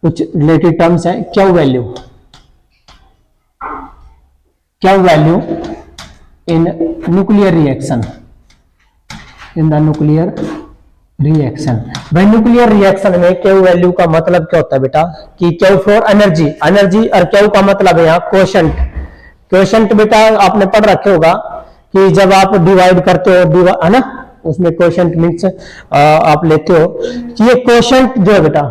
कुछ related terms है। Q value in nuclear reaction, in the nuclear reaction. भाई nuclear reaction में Q value का मतलब क्या होता है बेटा कि क्यू फॉर एनर्जी, एनर्जी और क्यू का मतलब है यहाँ क्वोशंट। क्वोशंट बेटा आपने पढ़ रखे होगा कि जब आप डिवाइड करते हो है ना, उसमें क्वोशंट मीन्स आप लेते हो कि ये क्वोशंट जो है बेटा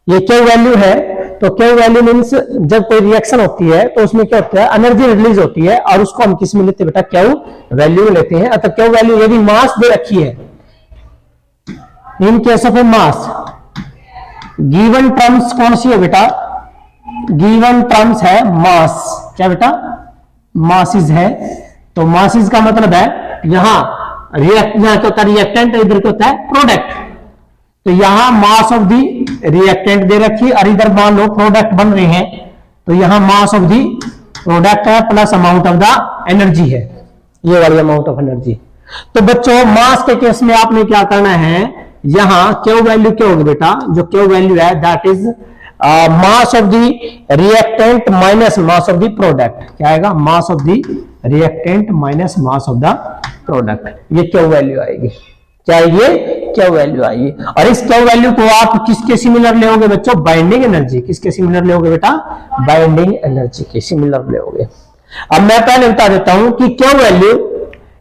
ये क्यू वैल्यू है। तो क्यू वैल्यू मीन्स जब कोई रिएक्शन होती है तो उसमें क्या होता है, एनर्जी रिलीज होती है और उसको हम किस में लेते हैं बेटा, क्यू वैल्यू में लेते हैं। अतः क्यू वैल्यू यदि मास दे रखी है, in case of A mass, given terms कौन सी है बेटा, गिवन टर्म्स है मास। क्या बेटा, मासिस है। तो मासिस का मतलब है यहां रिएक्टेंट, इधर क्या होता है प्रोडक्ट। तो यहां मास ऑफ दी रिएक्टेंट दे रखी और इधर मान लो प्रोडक्ट बन रहे हैं, तो यहां मास ऑफ दी प्रोडक्ट है plus amount of the energy है, ये वाली अमाउंट ऑफ एनर्जी। तो बच्चों मास के केस में आपने क्या करना है, यहां क्यू वैल्यू क्या होगी बेटा, जो क्यू वैल्यू है that is mass of the reactant minus mass of the product. क्या आएगा, mass of the reactant minus mass of the product, ये क्यू वैल्यू आएगी। क्या आएगी, क्यू वैल्यू आएगी। और इस क्यू वैल्यू को आप किसके सिमिलर लेओगे बच्चों, बाइंडिंग एनर्जी। किसके सिमिलर लेओगे बेटा, बाइंडिंग एनर्जी के सिमिलर लेओगे। अब मैं पहले बता देता हूं कि क्यू वैल्यू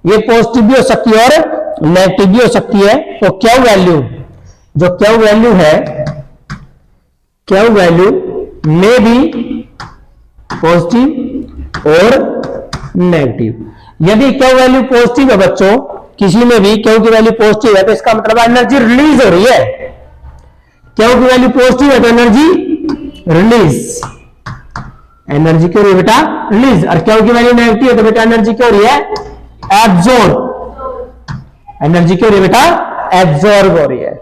ये पॉजिटिव भी हो सकती है और नेगेटिव भी हो सकती है। तो क्यू वैल्यू, जो क्यू वैल्यू है, क्यू वैल्यू में भी पॉजिटिव और नेगेटिव। यदि क्यू वैल्यू पॉजिटिव है बच्चों, किसी में भी क्यू की वैल्यू पॉजिटिव है तो इसका मतलब एनर्जी रिलीज हो रही है। क्यू की वैल्यू पॉजिटिव है तो एनर्जी रिलीज, एनर्जी क्यों हो रही है बेटा, रिलीज। और क्यू की वैल्यू नेगेटिव है तो बेटा एनर्जी क्यों हो रही है, एब्जॉर्ब। एनर्जी क्यों हो रही है बेटा, एब्जॉर्ब हो रही है।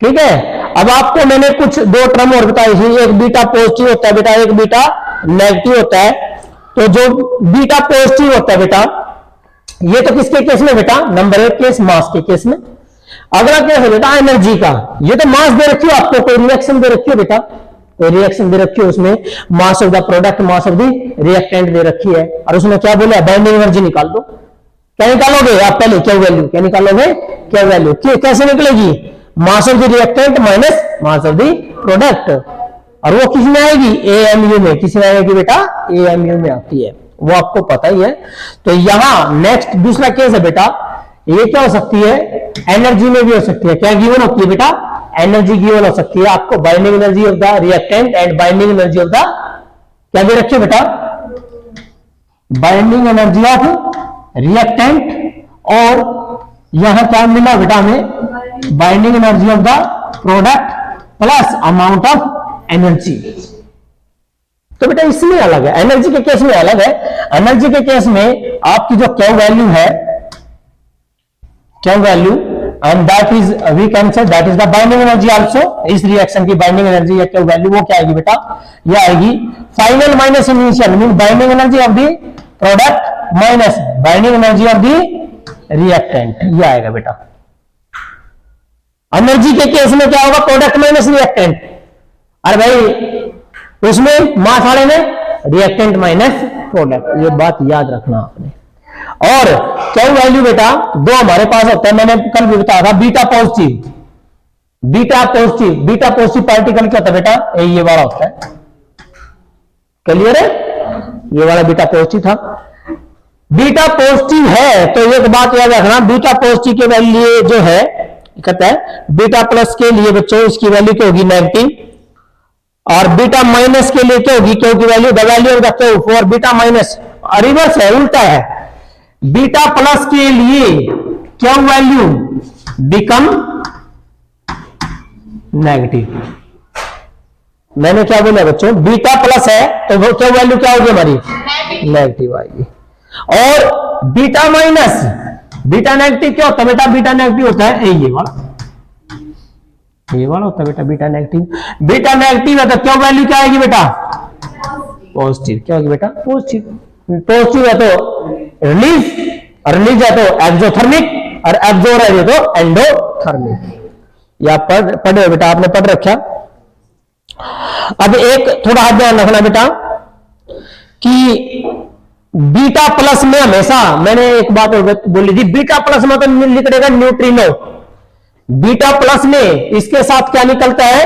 ठीक है। अब आपको मैंने कुछ दो टर्म और बताई थी, एक बीटा पॉजिटिव होता है बेटा, एक बीटा नेगेटिव होता है। तो जो बीटा पॉजिटिव होता है बेटा, ये तो किसके केस में बेटा, नंबर एक केस मास के केस में। अगला केस है बेटा एनर्जी का। ये तो मास दे रखी हो आपको, कोई रिएक्शन दे रखी हो बेटा, कोई रिएक्शन दे रखी है, उसमें mass of the product mass of the reactant दे रखी है और उसमें क्या बोले, बाइंडिंग एनर्जी निकाल दो। क्या निकालोगे आप, पहले क्यू वैल्यू। क्या निकालोगे, क्यू वैल्यू। कैसे निकलेगी, मास of the reactant minus mass of the product. और वो किस में आएगी, एएमयू में। किस में आएगी बेटा, एएमयू में आती है, वो आपको पता ही है। तो यहां नेक्स्ट दूसरा केस है बेटा, ये क्या हो सकती है, एनर्जी में भी हो सकती है। क्या गिवन होती है बेटा, एनर्जी गिवन हो सकती है आपको, binding energy of the reactant and binding energy of the, क्या दे रखिए बेटा, बाइंडिंग एनर्जी ऑफ रिएक्टेंट और यहां क्या मिला बेटा हमें, binding energy of the product plus amount of energy. तो बेटा इसमें अलग है, एनर्जी के केस में अलग है। एनर्जी के केस में आपकी जो क्यू वैल्यू है, Q value and that is we can say that is the binding energy also. इस रिएक्शन की बाइंडिंग एनर्जी या क्यू वैल्यू वो क्या आएगी बेटा, ये आएगी final minus initial, mean binding energy of the product minus binding energy of the reactant, ये आएगा बेटा। एनर्जी के केस में क्या होगा, प्रोडक्ट माइनस रिएक्टेंट। अरे भाई उसमें मास वाले में रिएक्टेंट माइनस प्रोडक्ट, ये बात याद रखना आपने। और क्यू वैल्यू बेटा दो हमारे पास होता है, मैंने कल भी बताया था, beta positive, beta positive. Beta positive particle क्या होता है बेटा, ये वाला होता है। क्लियर है, ये वाला बीटा पॉजिटिव था। बीटा पॉजिटिव है तो एक बात याद रखना, बीटा पॉजिटिव के वैल्यू जो है कहता है, बीटा प्लस के लिए बच्चों इसकी वैल्यू क्या होगी, नेगेटिव। और बीटा माइनस के लिए क्या होगी, क्यू की value, the value of the Q for beta minus, reverse है, उल्टा है। बीटा प्लस के लिए क्यू वैल्यू बिकम नेगेटिव। मैंने क्या बोला बच्चों, बीटा प्लस है तो वो क्यू वैल्यू क्या होगी हमारी, नेगेटिव आएगी। और बीटा माइनस, बीटा नेगेटिव क्या होता है बेटा, बीटा नेगेटिव होता है ये वाला, ये वाला होता है बेटा बीटा नेगेटिव। बीटा नेगेटिव है तो क्यू वैल्यू क्या आएगी बेटा, पॉजिटिव। क्या होगी बेटा, पॉजिटिव। पॉजिटिव है तो रिलीज, और रिलीज है तो एक्सोथर्मिक, और एब्जॉर्ब है तो एंडोथर्मिक। या पढ़े बेटा, आपने पढ़ रखा अब एक थोड़ा ध्यान रखना बेटा कि बीटा प्लस में हमेशा, मैंने एक बात बोली थी, बीटा प्लस में तो निकलेगा न्यूट्रिनो, बीटा प्लस में इसके साथ क्या निकलता है,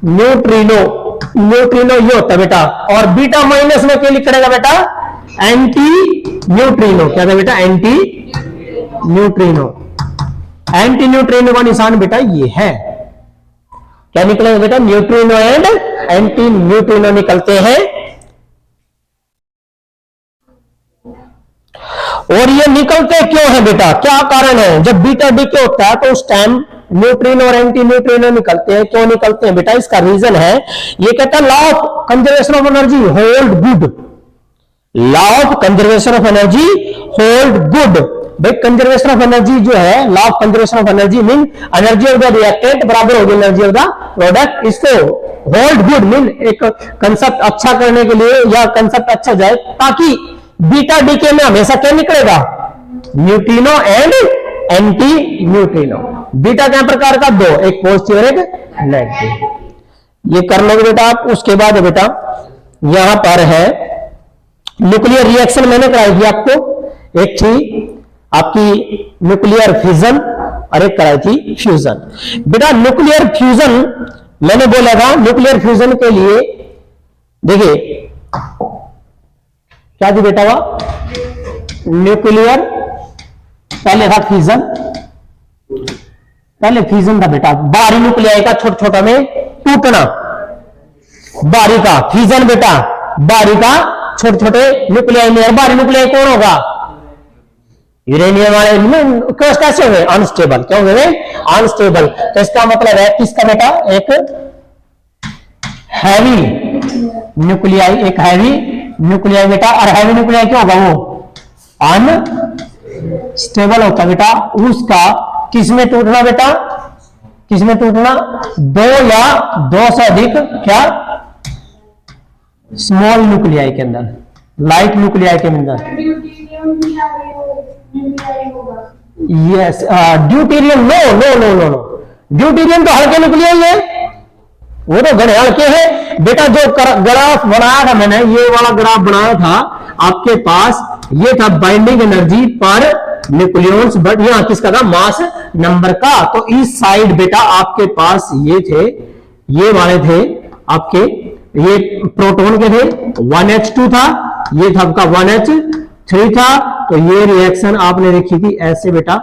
न्यूट्रिनो, न्यूट्रिनो ये होता है बेटा। और बीटा माइनस में क्या निकलेगा बेटा, एंटी न्यूट्रिनो। क्या था बेटा, एंटी न्यूट्रिनो। एंटी न्यूट्रिनो का निशान बेटा ये है। क्या निकलेगा बेटा, न्यूट्रिनो एंड एंटी न्यूट्रिनो निकलते हैं। और ये निकलते क्यों है बेटा, क्या कारण है, जब बीटा डीके होता है तो उस टाइम न्यूट्रिनो और एंटी न्यूट्रिनो निकलते हैं। क्यों निकलते हैं बेटा, इसका रीजन है, ये कहता है law of conservation of energy hold good, law of conservation of energy hold good. भाई कंजर्वेशन ऑफ एनर्जी जो है, law of conservation of energy mean energy of the reactant बराबर होगी एनर्जी ऑफ द प्रोडक्ट। इसको hold good mean एक concept अच्छा करने के लिए या कंसेप्ट अच्छा जाए, ताकि बीटा डीके में हमेशा क्या निकलेगा, neutrino and anti neutrino. Beta क्या प्रकार का, दो, एक पॉजिटिव और एक नेगेटिव। ये कर लोगे बेटा आप। उसके बाद बेटा यहां पर है न्यूक्लियर रिएक्शन, मैंने कराई थी आपको, एक थी आपकी न्यूक्लियर फिजन और एक कराई थी फ्यूजन। बेटा न्यूक्लियर फ्यूजन मैंने बोला था, न्यूक्लियर फ्यूजन के लिए देखिए क्या थी बेटा, वह न्यूक्लियर, पहले था फिजन, पहले फिजन था बेटा, बाहरी न्यूक्लियाई का छोटा छोटा में टूटना, बाहरी का फिजन बेटा, बाहरी का छोटे छोटे न्यूक्लियाई में। बाहरी न्यूक्लियाई कौन होगा, यूरेनियम वाले में कैसे हुए, अनस्टेबल। क्यों हुए, अनस्टेबल। तो इसका मतलब है किसका बेटा, एक हैवी न्यूक्लियाई, एक हैवी न्यूक्लियाई बेटा। और हैवी न्यूक्लियाई क्या होगा, वो अनस्टेबल होता बेटा। उसका किसमें टूटना बेटा, किसमें टूटना, दो या दो से अधिक क्या, स्मॉल न्यूक्लियाई के अंदर, लाइट न्यूक्लियाई के अंदर। Yes, deuterium, no no no no no, deuterium तो हल्के न्यूक्लियाई है, वो तो घने हल्के हैं बेटा। जो ग्राफ बनाया था मैंने, ये वाला ग्राफ बनाया था आपके पास, ये था बाइंडिंग एनर्जी पर न्यूक्लियॉन्स, बट यहां किसका था, मास नंबर का। तो इस साइड बेटा आपके पास ये थे, ये वाले थे आपके, ये प्रोटॉन के थे, 1h2 था, ये था आपका 1h3 था। तो ये रिएक्शन आपने देखी थी ऐसे बेटा,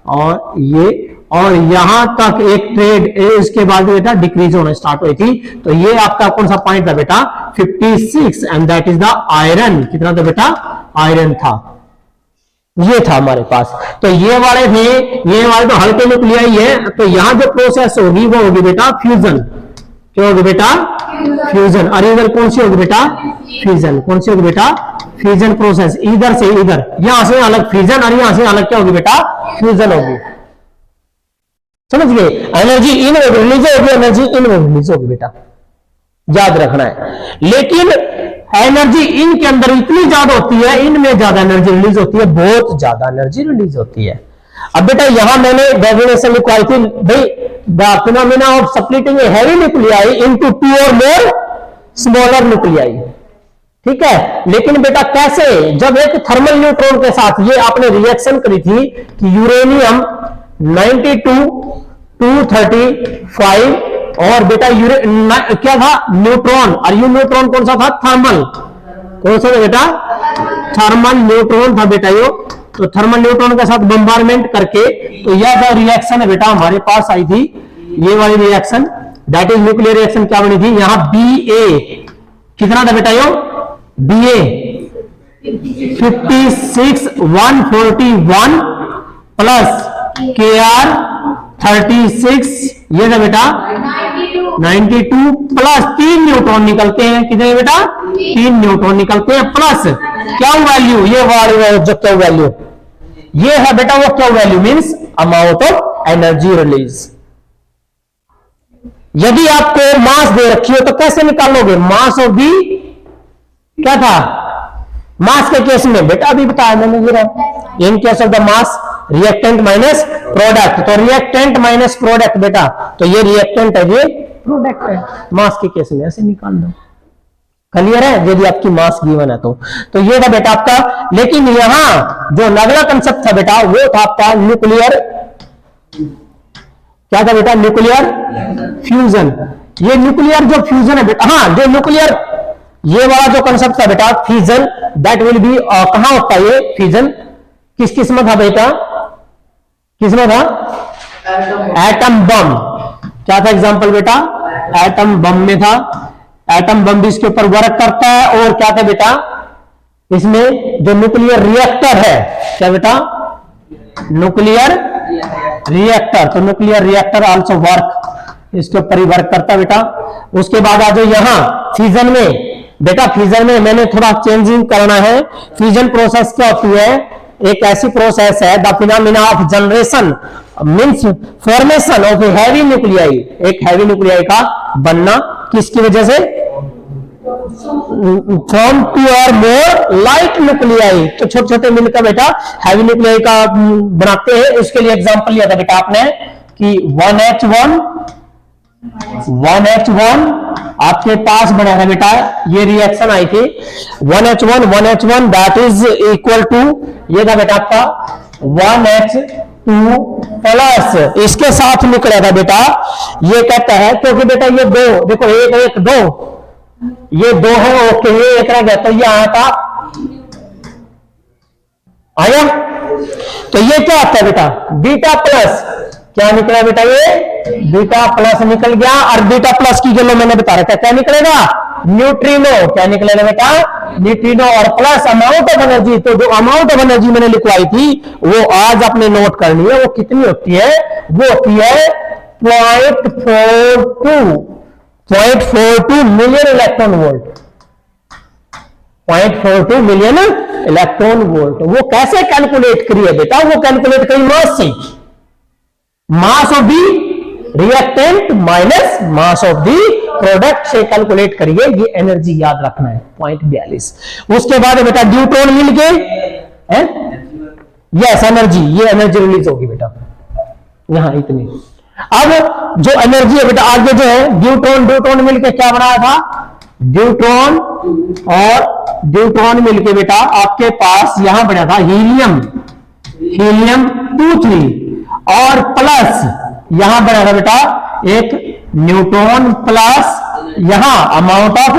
और ये, और यहां तक एक ट्रेड, इसके बाद बेटा डिक्रीज होना स्टार्ट हुई थी। तो ये आपका कौन सा पॉइंट था बेटा, 56, and that is the iron. कितना था बेटा, आयरन था, ये था हमारे पास। तो ये वाले थे, ये वाले तो हल्के न्यूक्लियाई है। तो यहां जो प्रोसेस होगी वो होगी बेटा फ्यूजन। क्या होगी बेटा, फ्यूजन। और इधर कौन सी होगी बेटा, फ्यूजन। कौन सी होगी बेटा, फ्यूजन प्रोसेस। इधर से इधर, यहां से अलग फ्यूजन और यहां से अलग क्या होगी बेटा, फ्यूजन होगी। समझ गए, एनर्जी इन रिलीज होगी, एनर्जी इन रिलीज होगी बेटा, याद रखना है। लेकिन एनर्जी इन के अंदर इतनी ज्यादा होती है, इनमें ज्यादा एनर्जी रिलीज होती है, बहुत ज्यादा एनर्जी रिलीज होती है। अब बेटा यहां मैंने डेफिनेशन लिखवाई थी भाई, the phenomena of splitting a heavy nuclei into two और मोर स्मॉलर न्यूक्लियाई। ठीक है, लेकिन बेटा कैसे, जब एक थर्मल न्यूट्रॉन के साथ ये आपने रिएक्शन करी थी कि यूरेनियम 92 235 और बेटा क्या था, न्यूट्रॉन। और ये न्यूट्रॉन कौन सा था, थर्मल। कौन सा था बेटा, थर्मल न्यूट्रॉन था बेटा यो। तो थर्मल न्यूट्रॉन के साथ बम्बारमेंट करके, तो यह जो रिएक्शन है बेटा हमारे पास आई थी, ये वाली reaction, that is nuclear reaction. क्या बनी थी, यहां BA कितना था बेटा यो, BA 56 141 प्लस KR 36, ये था बेटा 92 प्लस 3 न्यूट्रॉन निकलते हैं। कितने बेटा, 3 न्यूट्रॉन निकलते हैं, प्लस क्या वैल्यू, ये वाली जो क्या वैल्यू, ये है बेटा वो क्या value, means amount of energy release. यदि आपको मास दे रखी हो तो कैसे निकालोगे, मास ऑफ दी, क्या था, मास के केस में बेटा अभी बताया मैंने, ये in case of the mass reactant minus product. तो रिएक्टेंट माइनस प्रोडक्ट बेटा, तो ये रिएक्टेंट है, ये प्रोडक्ट है। मास के केस में ऐसे निकाल दो, क्लियर है, यदि आपकी मास गिवन है तो ये था बेटा आपका। लेकिन यहां जो अगला कंसेप्ट था बेटा वो था आपका न्यूक्लियर, क्या था बेटा, न्यूक्लियर फ्यूजन। ये न्यूक्लियर जो फ्यूजन है बेटा, हाँ जो न्यूक्लियर ये वाला जो कंसेप्ट था बेटा फ्यूजन, दैट विल बी कहां होता है ये फ्यूजन, किस में था बेटा, किसमें था, एटम बम। क्या था एग्जांपल बेटा, एटम बम में था। एटम बम भी इसके ऊपर वर्क करता है। और क्या था बेटा, इसमें जो न्यूक्लियर रिएक्टर है, क्या बेटा, न्यूक्लियर रिएक्टर, तो न्यूक्लियर रिएक्टर आल्सो वर्क, इसके ऊपर ही वर्क करता है बेटा। उसके बाद आ जाओ यहां फ्यूजन में बेटा, फ्यूजन में मैंने थोड़ा चेंजिंग करना है। फ्यूजन प्रोसेस क्या होती है, एक ऐसी प्रोसेस है, the phenomena of generation means formation of heavy nuclei, एक हैवी न्यूक्लियाई का बनना, किसकी वजह से, फ्रॉम टू और मोर लाइट न्यूक्लियाई, तो छोटे छोटे मिलकर बेटा हैवी न्यूक्लियाई का बनाते हैं। उसके लिए एग्जांपल लिया था बेटा आपने कि 1H1 आपके पास बना था बेटा, ये रिएक्शन आई थी 1H1 that is equal to, ये था बेटा आपका 1H2 प्लस, इसके साथ निकला था बेटा, ये कहता है क्योंकि बेटा ये दो देखो, एक दो, ये दो है, ओके, ये एक रह गया, तो ये आया था, आया, तो ये क्या आता है बेटा, बीटा प्लस, क्या निकला बेटा, ये बीटा प्लस निकल गया। और बीटा प्लस की जो मैंने बता रखा, क्या निकलेगा, न्यूट्रिनो, क्या निकलेगा बेटा, न्यूट्रिनो, और प्लस अमाउंट ऑफ एनर्जी, तो जो अमाउंट ऑफ एनर्जी मैंने लिखवाई थी वो आज आपने नोट करनी है, वो कितनी होती है, वो होती है 0.42 million electron volt, 0.42 million electron volt. वो कैसे कैलकुलेट करी है बेटा, वो कैलकुलेट करी मास से, mass of the reactant minus mass of the product से कैलकुलेट करिए, ये एनर्जी याद रखना है 0.42। उसके बाद बेटा ड्यूट्रॉन मिल गए, यस एनर्जी, ये एनर्जी रिलीज होगी बेटा यहां इतनी। अब जो एनर्जी है बेटा आगे जो है ड्यूट्रॉन मिलके क्या बनाया था, ड्यूट्रॉन और ड्यूट्रॉन मिलके बेटा आपके पास यहां बना था हीलियम 2-3 और प्लस यहां बना था बेटा एक न्यूट्रॉन प्लस यहां अमाउंट ऑफ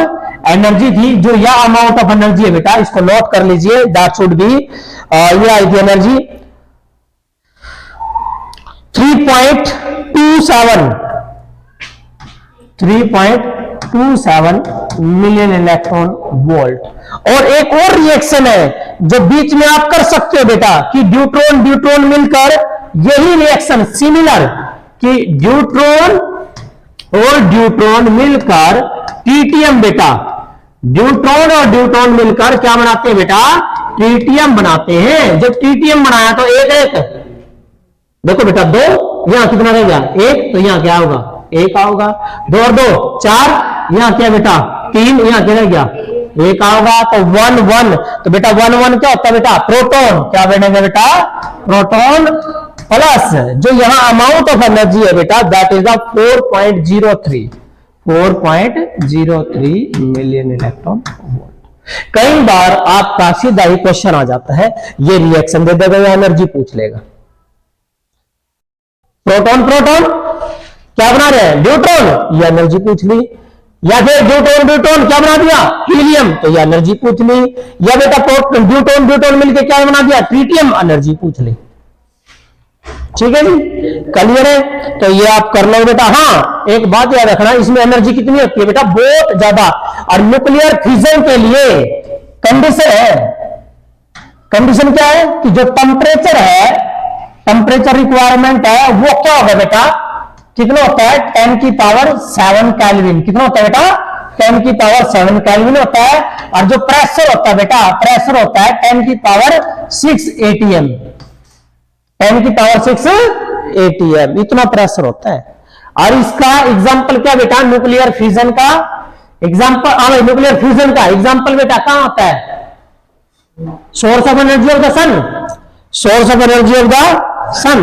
एनर्जी थी, जो यह अमाउंट ऑफ एनर्जी है बेटा इसको नोट कर लीजिए, दैट शुड बी, ये आई थी एनर्जी 3.27 मिलियन इलेक्ट्रॉन वोल्ट। और एक और रिएक्शन है जो बीच में आप कर सकते हो बेटा कि ड्यूट्रॉन मिलकर, यही रिएक्शन सिमिलर कि ड्यूट्रॉन मिलकर ट्रिटियम बेटा, ड्यूट्रॉन और ड्यूट्रॉन मिलकर क्या बनाते हैं बेटा, ट्रिटियम बनाते हैं। जब ट्रिटियम बनाया तो एक देखो बेटा, 2 यहां कितना रह गया, 1, तो यहां क्या होगा, 1 आओगा, 2 और 2 4, यहां क्या बेटा 3, यहां क्या रह गया 1 आओगा, तो 1 तो बेटा 1 क्या होता है बेटा, प्रोटॉन, क्या बनेगा बेटा, प्रोटॉन प्लस जो यहां अमाउंट ऑफ एनर्जी है बेटा that is 4.03 million electron volt. कई बार आपका सीधा ही क्वेश्चन आ जाता है, ये रिएक्शन दे देगा या एनर्जी पूछ लेगा। प्रोटॉन क्या बना रहे हैं, ड्यूट्रॉन, ये एनर्जी पूछ ली, या फिर ड्यूट्रॉन क्या बना दिया, हीलियम, तो ये एनर्जी पूछ ली, या बेटा ड्यूट्रॉन मिलकर क्या बना दिया, ट्रिटियम, एनर्जी पूछ ली। ठीक है जी, क्लियर है, तो ये आप कर लो बेटा। हाँ एक बात याद रखना, इसमें एनर्जी कितनी होती है बेटा, बहुत ज्यादा। और न्यूक्लियर फ्यूजन के लिए कंडीशन है, कंडीशन क्या है कि जो टेम्परेचर है, टेम्परेचर रिक्वायरमेंट है वो क्या होगा बेटा, कितना होता है 10⁻7 केल्विन, कितना होता है बेटा 10⁻7 केल्विन होता है। और जो प्रेशर होता है बेटा, प्रेशर होता है 10⁻6 ATM, 10⁻6 ATM, इतना प्रेशर होता है। और इसका एग्जांपल क्या बेटा, न्यूक्लियर फ्यूजन का एग्जांपल, न्यूक्लियर फ्यूजन का एग्जांपल बेटा कहां होता है, source of energy of the sun, source of energy of the sun,